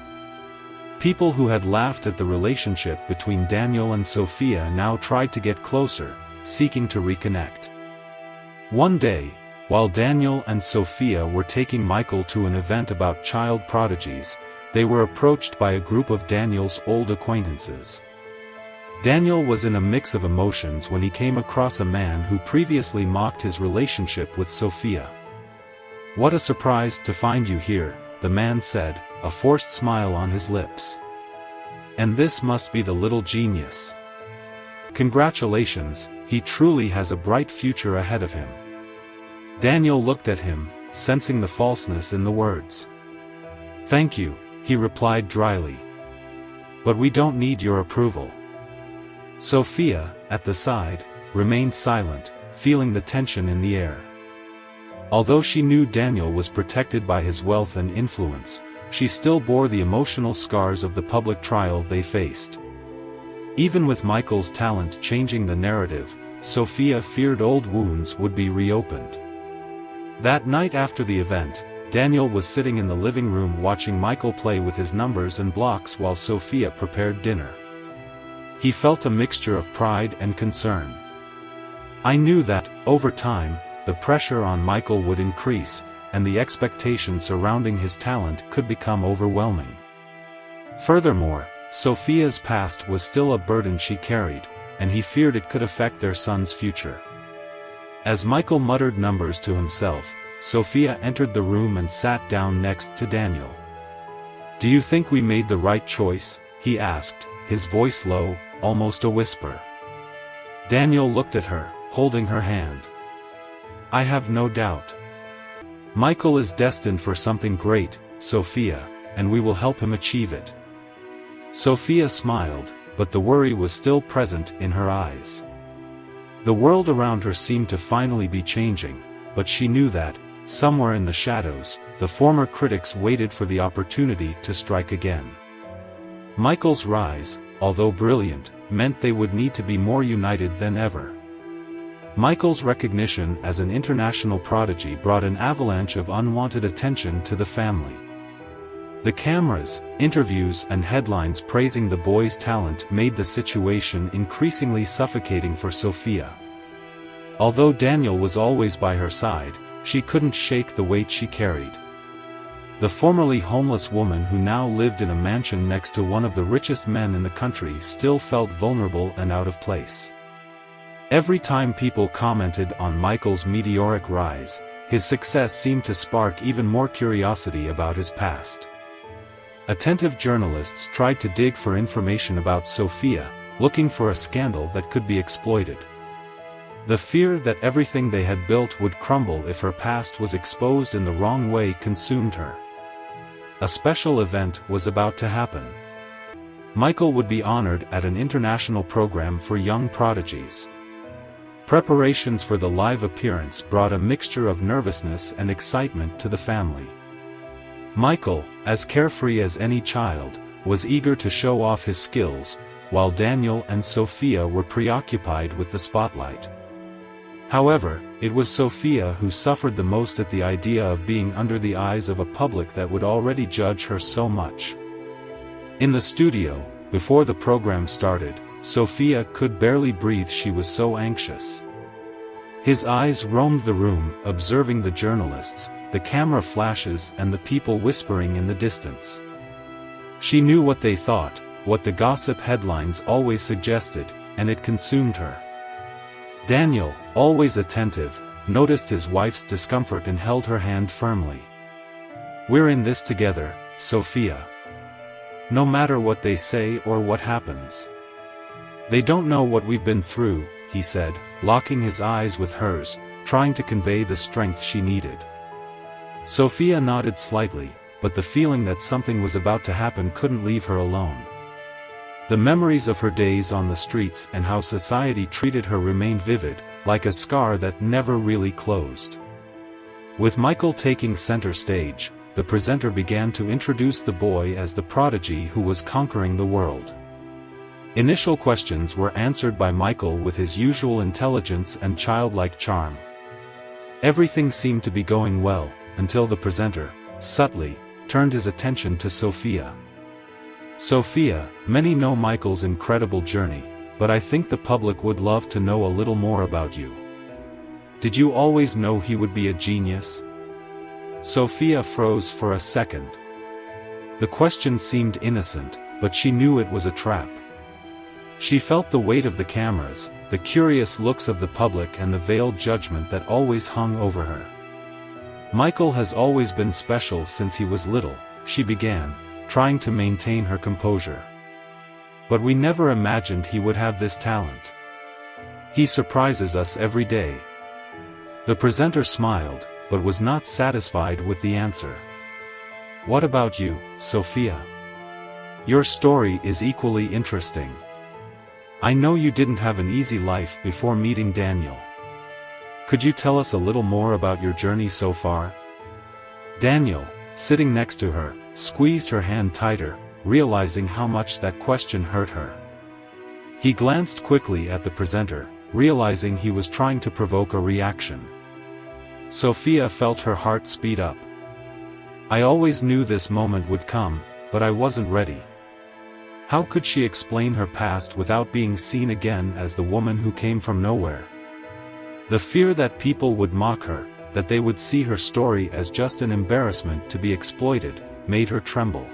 People who had laughed at the relationship between Daniel and Sophia now tried to get closer, seeking to reconnect. One day, while Daniel and Sophia were taking Michael to an event about child prodigies, they were approached by a group of Daniel's old acquaintances. Daniel was in a mix of emotions when he came across a man who previously mocked his relationship with Sophia. "What a surprise to find you here," the man said, a forced smile on his lips. "And this must be the little genius. Congratulations, he truly has a bright future ahead of him." Daniel looked at him, sensing the falseness in the words. "Thank you," he replied dryly. "But we don't need your approval." Sophia, at the side, remained silent, feeling the tension in the air. Although she knew Daniel was protected by his wealth and influence, she still bore the emotional scars of the public trial they faced. Even with Michael's talent changing the narrative, Sophia feared old wounds would be reopened. That night after the event, Daniel was sitting in the living room watching Michael play with his numbers and blocks while Sophia prepared dinner. He felt a mixture of pride and concern. "I knew that, over time, the pressure on Michael would increase, and the expectation surrounding his talent could become overwhelming. Furthermore, Sophia's past was still a burden she carried, and he feared it could affect their son's future." As Michael muttered numbers to himself, Sophia entered the room and sat down next to Daniel. "Do you think we made the right choice?" he asked, his voice low, almost a whisper. Daniel looked at her, holding her hand. "I have no doubt. Michael is destined for something great, Sophia, and we will help him achieve it." Sophia smiled, but the worry was still present in her eyes. The world around her seemed to finally be changing, but she knew that, somewhere in the shadows, the former critics waited for the opportunity to strike again. Michael's rise, although brilliant, meant they would need to be more united than ever. Michael's recognition as an international prodigy brought an avalanche of unwanted attention to the family. The cameras, interviews and headlines praising the boy's talent made the situation increasingly suffocating for Sophia. Although Daniel was always by her side, she couldn't shake the weight she carried. The formerly homeless woman who now lived in a mansion next to one of the richest men in the country still felt vulnerable and out of place. Every time people commented on Michael's meteoric rise, his success seemed to spark even more curiosity about his past. Attentive journalists tried to dig for information about Sophia, looking for a scandal that could be exploited. The fear that everything they had built would crumble if her past was exposed in the wrong way consumed her. A special event was about to happen. Michael would be honored at an international program for young prodigies. Preparations for the live appearance brought a mixture of nervousness and excitement to the family. Michael, as carefree as any child, was eager to show off his skills, while Daniel and Sophia were preoccupied with the spotlight. However, it was Sophia who suffered the most at the idea of being under the eyes of a public that would already judge her so much. In the studio, before the program started, Sophia could barely breathe, she was so anxious. His eyes roamed the room, observing the journalists, the camera flashes and the people whispering in the distance. She knew what they thought, what the gossip headlines always suggested, and it consumed her. Daniel, always attentive, noticed his wife's discomfort and held her hand firmly. "We're in this together, Sophia. No matter what they say or what happens. They don't know what we've been through," he said, locking his eyes with hers, trying to convey the strength she needed. Sophia nodded slightly, but the feeling that something was about to happen couldn't leave her alone. The memories of her days on the streets and how society treated her remained vivid, like a scar that never really closed. With Michael taking center stage, the presenter began to introduce the boy as the prodigy who was conquering the world. Initial questions were answered by Michael with his usual intelligence and childlike charm. Everything seemed to be going well, until the presenter, subtly, turned his attention to Sophia. "Sophia, many know Michael's incredible journey, but I think the public would love to know a little more about you. Did you always know he would be a genius?" Sophia froze for a second. The question seemed innocent, but she knew it was a trap. She felt the weight of the cameras, the curious looks of the public and the veiled judgment that always hung over her. "Michael has always been special since he was little," she began, trying to maintain her composure. "But we never imagined he would have this talent. He surprises us every day." The presenter smiled, but was not satisfied with the answer. "What about you, Sophia? Your story is equally interesting. I know you didn't have an easy life before meeting Daniel. Could you tell us a little more about your journey so far?" Daniel, sitting next to her, squeezed her hand tighter, realizing how much that question hurt her. He glanced quickly at the presenter, realizing he was trying to provoke a reaction. Sophia felt her heart speed up. "I always knew this moment would come, but I wasn't ready." How could she explain her past without being seen again as the woman who came from nowhere? The fear that people would mock her, that they would see her story as just an embarrassment to be exploited, made her tremble.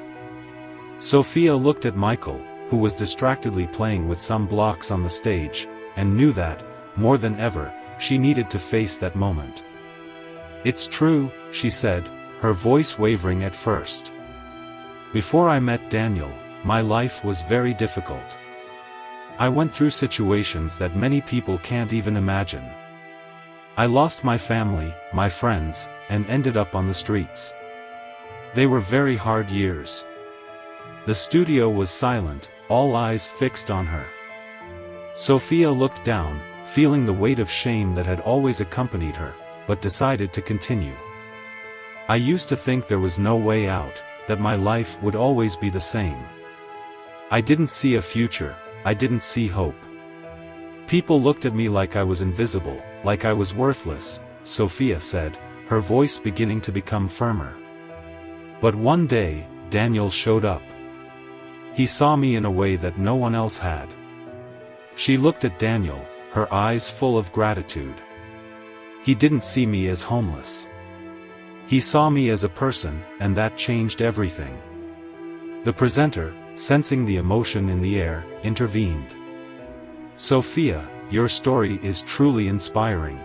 Sophia looked at Michael, who was distractedly playing with some blocks on the stage, and knew that, more than ever, she needed to face that moment. "It's true," she said, her voice wavering at first. "Before I met Daniel, my life was very difficult. I went through situations that many people can't even imagine. I lost my family, my friends, and ended up on the streets. They were very hard years." The studio was silent, all eyes fixed on her. Sophia looked down, feeling the weight of shame that had always accompanied her, but decided to continue. "I used to think there was no way out, that my life would always be the same. I didn't see a future, I didn't see hope. People looked at me like I was invisible, like I was worthless," Sophia said, her voice beginning to become firmer. "But one day, Daniel showed up. He saw me in a way that no one else had." She looked at Daniel, her eyes full of gratitude. "He didn't see me as homeless. He saw me as a person, and that changed everything." The presenter, sensing the emotion in the air, intervened. "Sophia, your story is truly inspiring.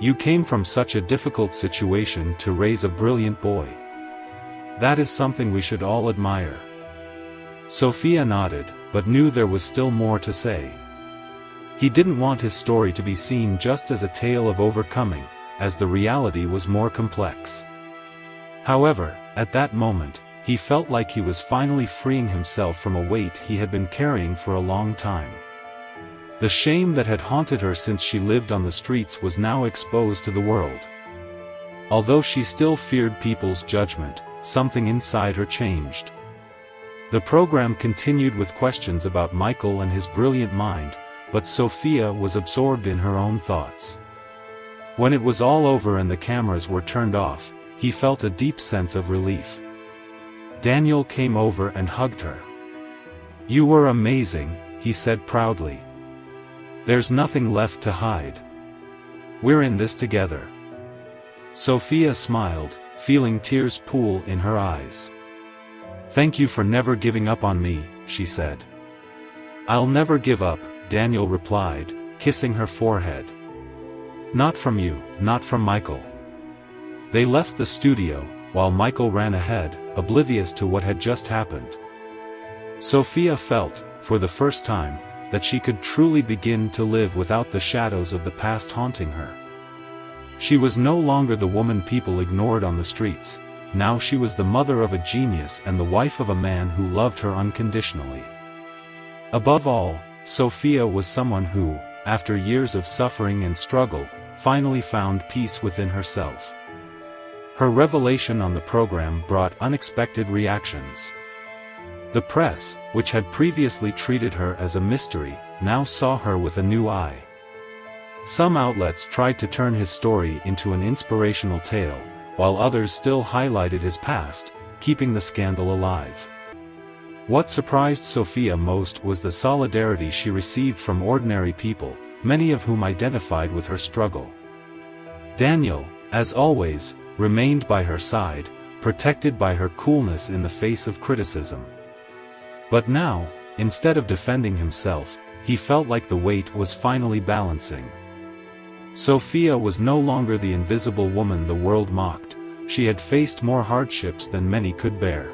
You came from such a difficult situation to raise a brilliant boy. That is something we should all admire." Sophia nodded, but knew there was still more to say. He didn't want his story to be seen just as a tale of overcoming, as the reality was more complex. However, at that moment, he felt like he was finally freeing himself from a weight he had been carrying for a long time. The shame that had haunted her since she lived on the streets was now exposed to the world. Although she still feared people's judgment, something inside her changed. The program continued with questions about Michael and his brilliant mind, but Sophia was absorbed in her own thoughts. When it was all over and the cameras were turned off, he felt a deep sense of relief. Daniel came over and hugged her. "You were amazing," he said proudly. "There's nothing left to hide. We're in this together." Sophia smiled, feeling tears pool in her eyes. "Thank you for never giving up on me," she said. "I'll never give up," Daniel replied, kissing her forehead. "Not from you, not from Michael." They left the studio, while Michael ran ahead, oblivious to what had just happened. Sophia felt, for the first time, that she could truly begin to live without the shadows of the past haunting her. She was no longer the woman people ignored on the streets. Now she was the mother of a genius and the wife of a man who loved her unconditionally. Above all, Sophia was someone who, after years of suffering and struggle, finally found peace within herself. Her revelation on the program brought unexpected reactions. The press, which had previously treated her as a mystery, now saw her with a new eye. Some outlets tried to turn his story into an inspirational tale, while others still highlighted his past, keeping the scandal alive. What surprised Sophia most was the solidarity she received from ordinary people, many of whom identified with her struggle. Daniel, as always, remained by her side, protected by her coolness in the face of criticism. But now, instead of defending himself, he felt like the weight was finally balancing. Sophia was no longer the invisible woman the world mocked. She had faced more hardships than many could bear.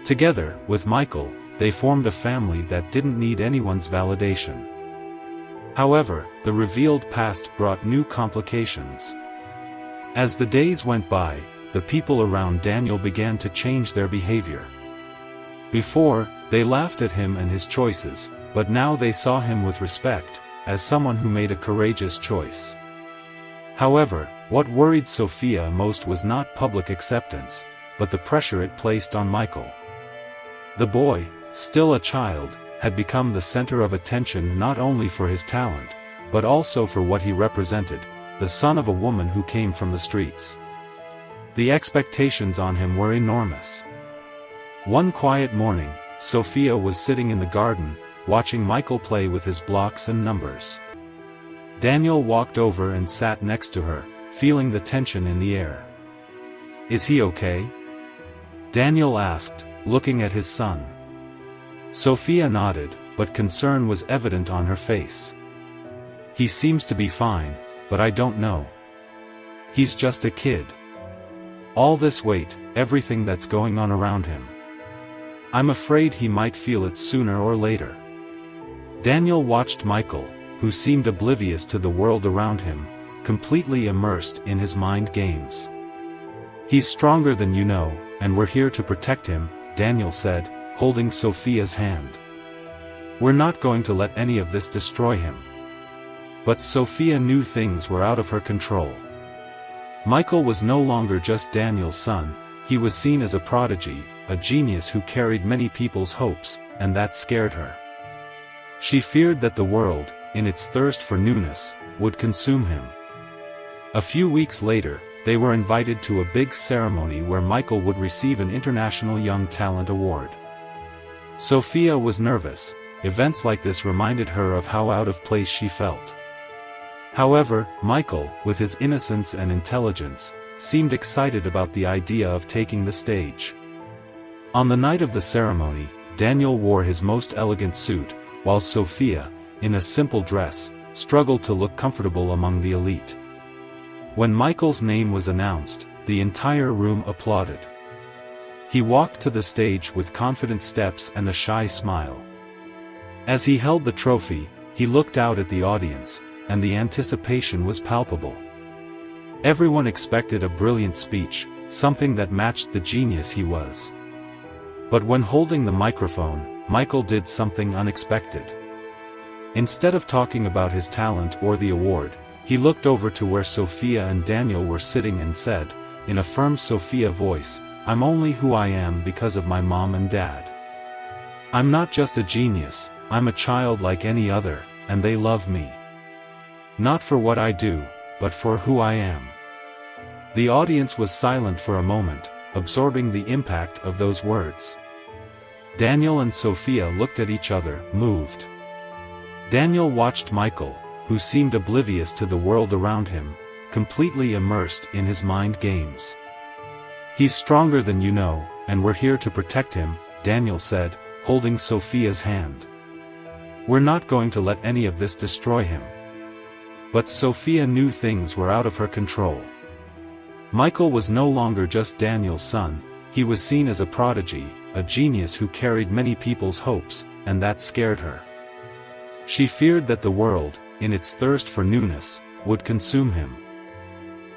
Together, with Michael, they formed a family that didn't need anyone's validation. However, the revealed past brought new complications. As the days went by, the people around Daniel began to change their behavior. Before, they laughed at him and his choices, but now they saw him with respect, as someone who made a courageous choice. However, what worried Sophia most was not public acceptance, but the pressure it placed on Michael. The boy, still a child, had become the center of attention not only for his talent, but also for what he represented, the son of a woman who came from the streets. The expectations on him were enormous. One quiet morning, Sophia was sitting in the garden, watching Michael play with his blocks and numbers. Daniel walked over and sat next to her, feeling the tension in the air. "Is he okay?" Daniel asked, looking at his son. Sophia nodded, but concern was evident on her face. "He seems to be fine, but I don't know. He's just a kid. All this weight, everything that's going on around him. I'm afraid he might feel it sooner or later." Daniel watched Michael, who seemed oblivious to the world around him, completely immersed in his mind games. "He's stronger than you know, and we're here to protect him," Daniel said, holding Sophia's hand. "We're not going to let any of this destroy him." But Sophia knew things were out of her control. Michael was no longer just Daniel's son, he was seen as a prodigy, a genius who carried many people's hopes, and that scared her. She feared that the world, in its thirst for newness, would consume him. A few weeks later, they were invited to a big ceremony where Michael would receive an International Young Talent Award. Sophia was nervous. Events like this reminded her of how out of place she felt. However, Michael, with his innocence and intelligence, seemed excited about the idea of taking the stage. On the night of the ceremony, Daniel wore his most elegant suit, while Sophia, in a simple dress, struggled to look comfortable among the elite. When Michael's name was announced, the entire room applauded. He walked to the stage with confident steps and a shy smile. As he held the trophy, he looked out at the audience, and the anticipation was palpable. Everyone expected a brilliant speech, something that matched the genius he was. But when holding the microphone, Michael did something unexpected. Instead of talking about his talent or the award, he looked over to where Sophia and Daniel were sitting and said, in a firm Sophia voice, "I'm only who I am because of my mom and dad. I'm not just a genius, I'm a child like any other, and they love me. Not for what I do, but for who I am." The audience was silent for a moment, absorbing the impact of those words. Daniel and Sophia looked at each other, moved. Daniel watched Michael, who seemed oblivious to the world around him, completely immersed in his mind games. "He's stronger than you know, and we're here to protect him," Daniel said, holding Sophia's hand. "We're not going to let any of this destroy him." But Sophia knew things were out of her control. Michael was no longer just Daniel's son, he was seen as a prodigy, a genius who carried many people's hopes, and that scared her. She feared that the world, in its thirst for newness, would consume him.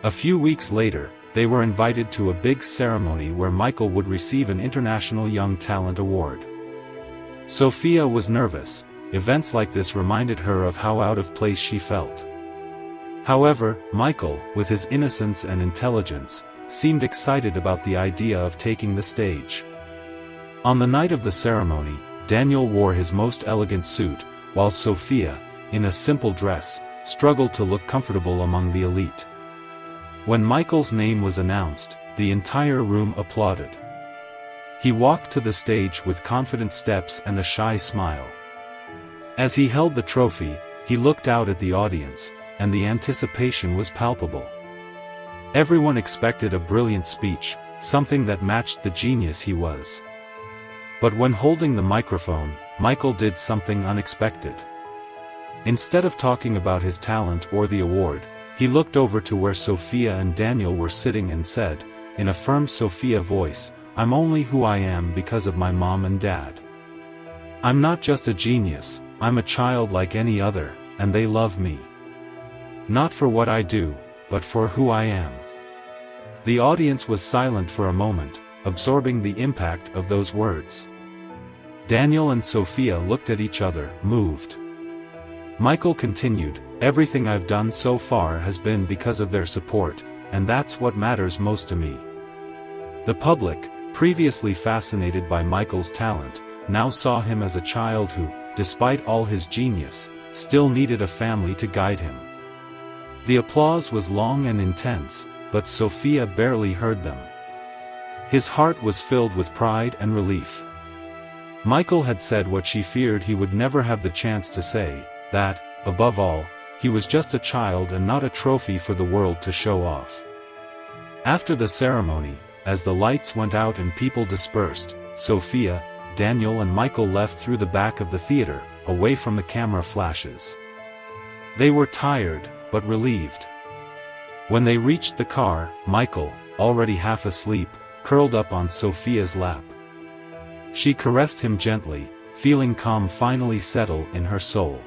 A few weeks later, they were invited to a big ceremony where Michael would receive an International Young Talent Award. Sophia was nervous. Events like this reminded her of how out of place she felt. However, Michael, with his innocence and intelligence, seemed excited about the idea of taking the stage. On the night of the ceremony, Daniel wore his most elegant suit, while Sophia, in a simple dress, struggled to look comfortable among the elite. When Michael's name was announced, the entire room applauded. He walked to the stage with confident steps and a shy smile. As he held the trophy, he looked out at the audience, and the anticipation was palpable. Everyone expected a brilliant speech, something that matched the genius he was. But when holding the microphone, Michael did something unexpected. Instead of talking about his talent or the award, he looked over to where Sophia and Daniel were sitting and said, in a firm Sophia voice, "I'm only who I am because of my mom and dad. I'm not just a genius, I'm a child like any other, and they love me. Not for what I do, but for who I am." The audience was silent for a moment, absorbing the impact of those words. Daniel and Sophia looked at each other, moved. Michael continued, "Everything I've done so far has been because of their support, and that's what matters most to me." The public, previously fascinated by Michael's talent, now saw him as a child who, despite all his genius, still needed a family to guide him. The applause was long and intense, but Sophia barely heard them. His heart was filled with pride and relief. Michael had said what she feared he would never have the chance to say, that, above all, he was just a child and not a trophy for the world to show off. After the ceremony, as the lights went out and people dispersed, Sophia, Daniel and Michael left through the back of the theater, away from the camera flashes. They were tired, but relieved. When they reached the car, Michael, already half asleep, curled up on Sophia's lap. She caressed him gently, feeling calm finally settle in her soul.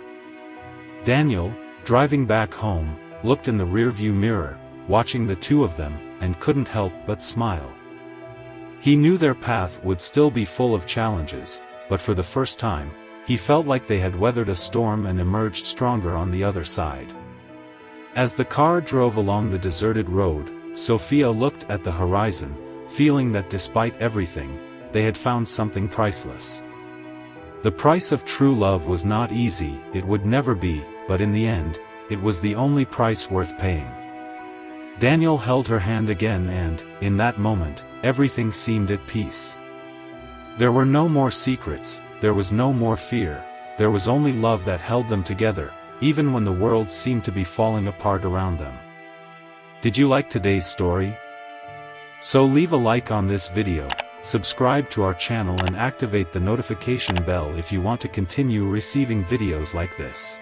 Daniel, driving back home, looked in the rearview mirror, watching the two of them, and couldn't help but smile. He knew their path would still be full of challenges, but for the first time, he felt like they had weathered a storm and emerged stronger on the other side. As the car drove along the deserted road, Sophia looked at the horizon, feeling that despite everything, they had found something priceless. The price of true love was not easy, it would never be, but in the end, it was the only price worth paying. Daniel held her hand again and, in that moment, everything seemed at peace. There were no more secrets, there was no more fear, there was only love that held them together, even when the world seemed to be falling apart around them. Did you like today's story? So leave a like on this video, subscribe to our channel and activate the notification bell if you want to continue receiving videos like this.